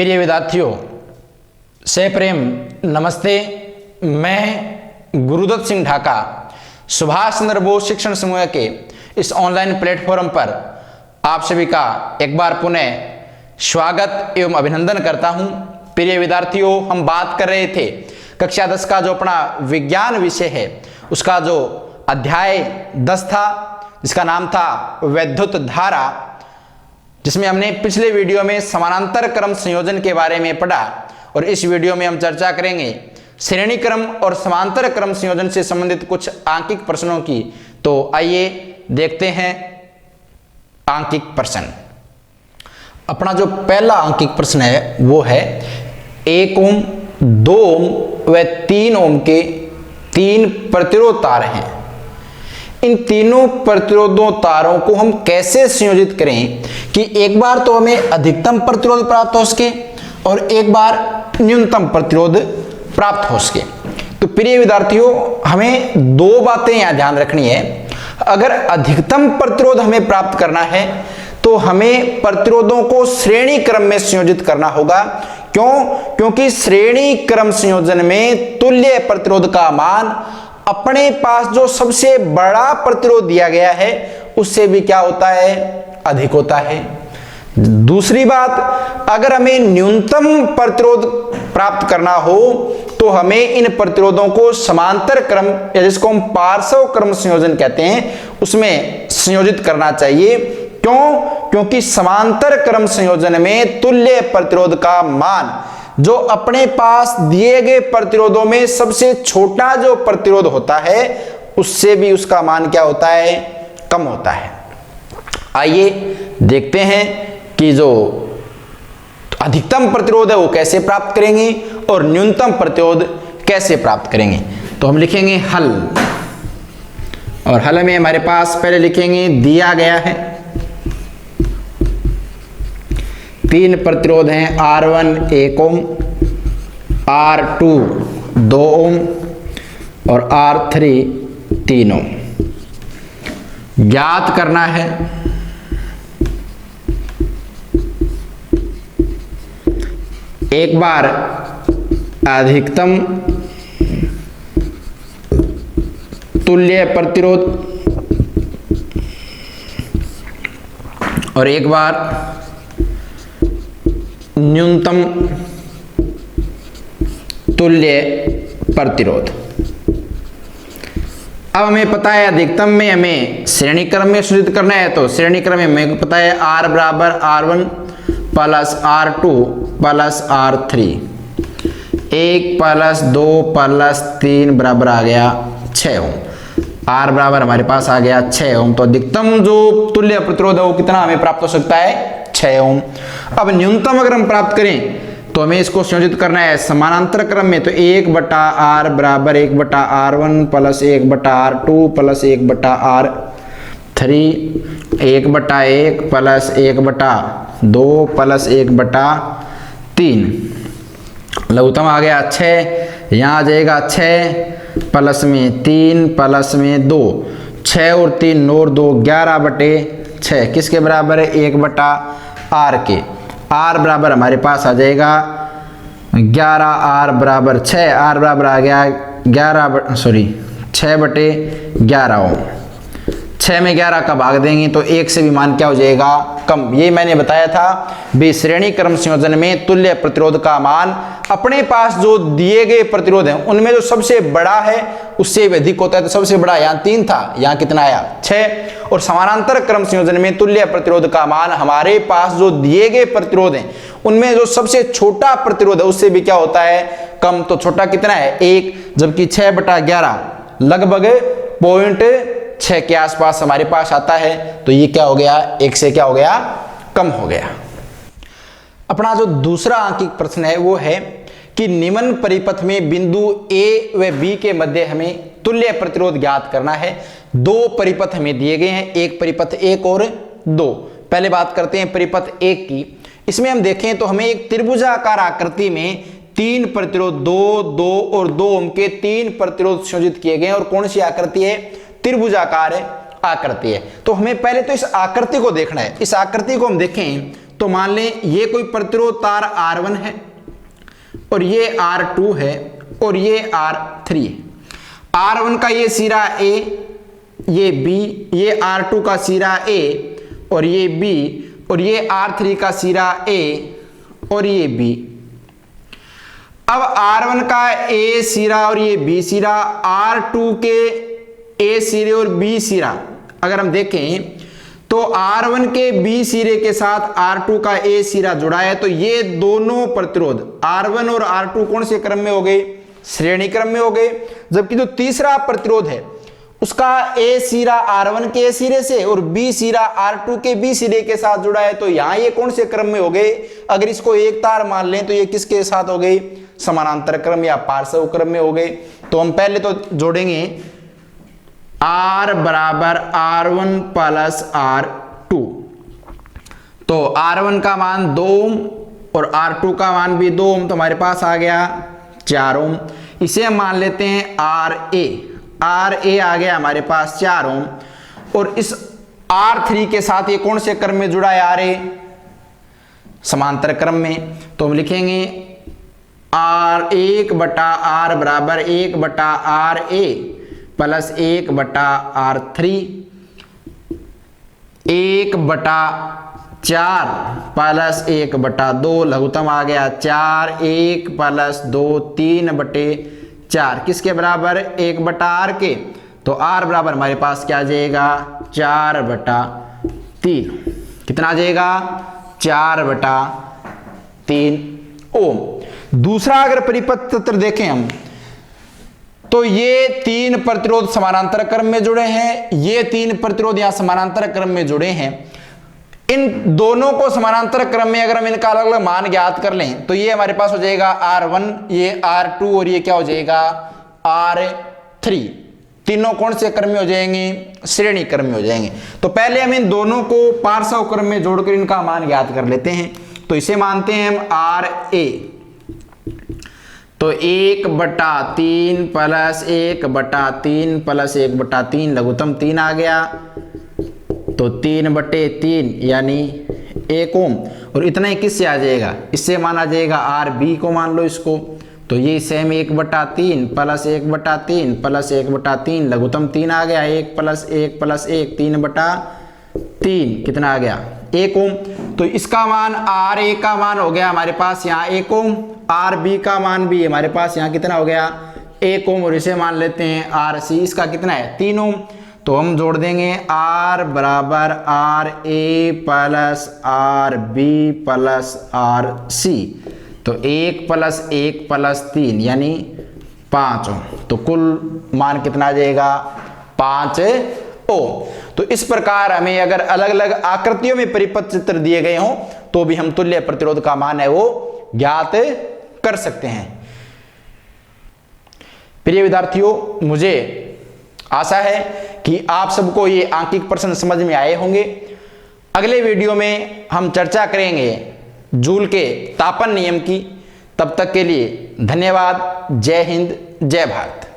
प्रिय विद्यार्थियों, सप्रेम नमस्ते। मैं गुरुदत्त सिंह ढाका सुभाष चंद्र बोस शिक्षण समूह के इस ऑनलाइन प्लेटफॉर्म पर आप सभी का एक बार पुनः स्वागत एवं अभिनंदन करता हूं। प्रिय विद्यार्थियों, हम बात कर रहे थे कक्षा 10 का जो अपना विज्ञान विषय है उसका जो अध्याय 10 था, जिसका नाम था वैद्युत धारा, जिसमें हमने पिछले वीडियो में समानांतर क्रम संयोजन के बारे में पढ़ा और इस वीडियो में हम चर्चा करेंगे श्रेणी क्रम और समांतर क्रम संयोजन से संबंधित कुछ आंकिक प्रश्नों की। तो आइए देखते हैं आंकिक प्रश्न। अपना जो पहला आंकिक प्रश्न है वो है 1 ओम, 2 ओम व 3 ओम के 3 प्रतिरोध तार हैं। इन तीनों प्रतिरोधों तारों को हम कैसे संयोजित करें कि एक बार तो हमें अधिकतम प्रतिरोध प्राप्त हो सके और एक बार न्यूनतम प्रतिरोध प्राप्त हो सके। तो प्रिय विद्यार्थियों, हमें दो बातें यहां ध्यान रखनी है। अगर अधिकतम प्रतिरोध हमें प्राप्त करना है तो हमें प्रतिरोधों को श्रेणी क्रम में संयोजित करना होगा। क्योंकि श्रेणी क्रम संयोजन में तुल्य प्रतिरोध का मान अपने पास जो सबसे बड़ा प्रतिरोध दिया गया है उससे भी क्या होता है, अधिक होता है। दूसरी बात, अगर हमें न्यूनतम प्रतिरोध प्राप्त करना हो तो हमें इन प्रतिरोधों को समांतर क्रम या जिसको हम पार्श्व क्रम संयोजन कहते हैं उसमें संयोजित करना चाहिए। क्योंकि समांतर क्रम संयोजन में तुल्य प्रतिरोध का मान जो अपने पास दिए गए प्रतिरोधों में सबसे छोटा जो प्रतिरोध होता है उससे भी उसका मान क्या होता है, कम होता है। आइए देखते हैं कि जो अधिकतम प्रतिरोध है वो कैसे प्राप्त करेंगे और न्यूनतम प्रतिरोध कैसे प्राप्त करेंगे। तो हम लिखेंगे हल, और हल में हमारे पास पहले लिखेंगे दिया गया है 3 प्रतिरोध हैं, R1 1 ओम, R2 2 ओम और R3 3 ओम। ज्ञात करना है एक बार अधिकतम तुल्य प्रतिरोध और एक बार न्यूनतम तुल्य प्रतिरोध। अब हमें पता है अधिकतम में हमें श्रेणी क्रम में संयोजित करना है, तो श्रेणी क्रम में हमें पता है R बराबर R1 plus R2 plus R3, 1 plus 2 plus 3 बराबर आ गया 6 ओम। R बराबर हमारे पास आ गया 6 ओम। तो अधिकतम जो तुल्य प्रतिरोध है वो कितना हमें प्राप्त हो सकता है, 6 ओम। अब न्यूनतम अगर हम प्राप्त करें तो हमें इसको संयोजित करना है समानांतर क्रम में। तो 1/R बराबर 1/R1 plus 1/R2 plus 1/R3, 1/1 plus 1/2 plus 1/3। लघुत्तम आ गया 6, यहाँ आ जाएगा 6 प्लस में 3 प्लस में 2, 6 और 3 और 2 11/6 किसके बराबर है, 1/R के। R बराबर हमारे पास आ जाएगा 11, R बराबर 6, R बराबर आ गया 6/11 ओम। 6 में 11 का भाग देंगे तो 1 से भी मान क्या हो जाएगा, कम। ये मैंने बताया था भी श्रेणी क्रम संयोजन में तुल्य प्रतिरोध का मान अपने पास जो दिए गए प्रतिरोध हैं उनमें जो सबसे बड़ा है उससे भी अधिक होता है। तो सबसे बड़ा यहाँ 3 था, यहाँ कितना आया 6। और समानांतर क्रम संयोजन में तुल्य प्रतिरोध का मान हमारे पास जो दिए गए प्रतिरोध हैं उनमें जो सबसे छोटा प्रतिरोध है उससे भी क्या होता है, कम। तो छोटा कितना है, 1, जबकि 6/11 लगभग 0.6 के आसपास हमारे पास आता है। तो ये क्या हो गया, 1 से क्या हो गया, कम हो गया। अपना जो दूसरा आंकिक प्रश्न है वो है कि निम्न परिपथ में बिंदु A व B के मध्य हमें तुल्य प्रतिरोध ज्ञात करना है। 2 परिपथ हमें दिए गए हैं, एक परिपथ 1 और 2। पहले बात करते हैं परिपथ 1 की। इसमें हम देखें तो हमें एक त्रिभुजाकार आकृति में 3 प्रतिरोध 2, 2 और 2 ओम के 3 प्रतिरोध संयोजित किए गए हैं। और कौन सी आकृति है, त्रिभुजाकार आकृति है। तो हमें पहले तो इस आकृति को देखना है। इस आकृति को हम देखें तो मान लें ये कोई प्रतिरोध तार R1 है और ये R2 है और ये R3 है। R1 का ये सिरा A, ये B, ये R2 का सिरा A और ये B, और ये R3 का सिरा A और ये B। अब R1 का A सिरा और ये B सिरा, R2 के A सिरे और B सिरा अगर हम देखें तो R1 के B सिरे के साथ R2 का A सिरा जुड़ा है, तो ये दोनों प्रतिरोध R1 और R2 कौन से क्रम में हो गए? श्रेणी क्रम में हो गए। जबकि जो तीसरा प्रतिरोध है उसका A सिरा R1 के A सिरे से और B सिरा R2 के B सिरे के साथ जुड़ा है, तो यहां ये कौन से क्रम में हो गए? अगर इसको एक तार मान लें तो ये किसके साथ हो गई? समानांतर क्रम या पार्श्व क्रम में हो गए। तो हम पहले तो जोड़ेंगे R बराबर R1 प्लस R2, तो R1 का मान 2 ओम और R2 का मान भी 2 ओम, तो हमारे पास आ गया 4 ओम। इसे हम मान लेते हैं RA आ गया हमारे पास 4 ओम। और इस R3 के साथ ये कौन से क्रम में जुड़ा है? RA समांतर क्रम में। तो हम लिखेंगे R1 बटा R बराबर 1 बटा RA प्लस 1 बटा R3, 1 बटा 4 प्लस 1 बटा 2, लघुत्तम आ गया 4, 1 प्लस 2 3 बटे 4 किसके बराबर? 1 बटा R के। तो R बराबर हमारे पास क्या आ जाएगा? 4 बटा 3। कितना आ जाएगा? 4 बटा 3 ओम। दूसरा अगर परिपथ तंत्र देखें हम तो ये 3 प्रतिरोध समानांतर क्रम में जुड़े हैं, ये 3 प्रतिरोध यहां समानांतर क्रम में जुड़े हैं। इन दोनों को समानांतर क्रम में अगर हम इनका अलग अलग मान ज्ञात कर लें तो ये हमारे पास हो जाएगा R1, ये R2 और ये क्या हो जाएगा? R3। तीनों कौन से क्रम में हो जाएंगे? श्रेणी क्रम में हो जाएंगे। तो पहले हम इन दोनों को पार्श्व क्रम में जोड़कर इनका मान ज्ञात कर लेते हैं। तो इसे मानते हैं हम RA, तो 1 बटा 3 प्लस 1 बटा 3 प्लस 1 बटा 3, लघुत्तम 3 आ गया, तो 3 बटे 3 यानी 1 ओम। और इतना ही किससे आ जाएगा? इससे माना जाएगा RB को, मान लो इसको। तो ये सेम 1 बटा 3 प्लस 1 बटा 3 प्लस 1 बटा 3, लघुत्तम 3 आ गया, 1 प्लस 1 प्लस 1 3 बटा 3, कितना आ गया? 1 ओम। तो इसका मान RA का मान हो गया हमारे पास यहाँ 1 ओम, RB का मान भी हमारे पास यहाँ कितना हो गया? 1 ओम। और इसे मान लेते हैं RC, इसका कितना है? 3 ओम। तो हम जोड़ देंगे R बराबर RA plus RB plus RC, तो 1 प्लस 1 प्लस 3 यानी 5 ओम। तो कुल मान कितना आ जाएगा? 5 ओम। तो इस प्रकार हमें अगर अलग अलग आकृतियों में परिपथ चित्र दिए गए हों तो भी हम तुल्य प्रतिरोध का मान है वो ज्ञात कर सकते हैं। प्रिय विद्यार्थियों, मुझे आशा है कि आप सबको ये आंकिक प्रश्न समझ में आए होंगे। अगले वीडियो में हम चर्चा करेंगे जूल के तापन नियम की। तब तक के लिए धन्यवाद। जय हिंद, जय भारत।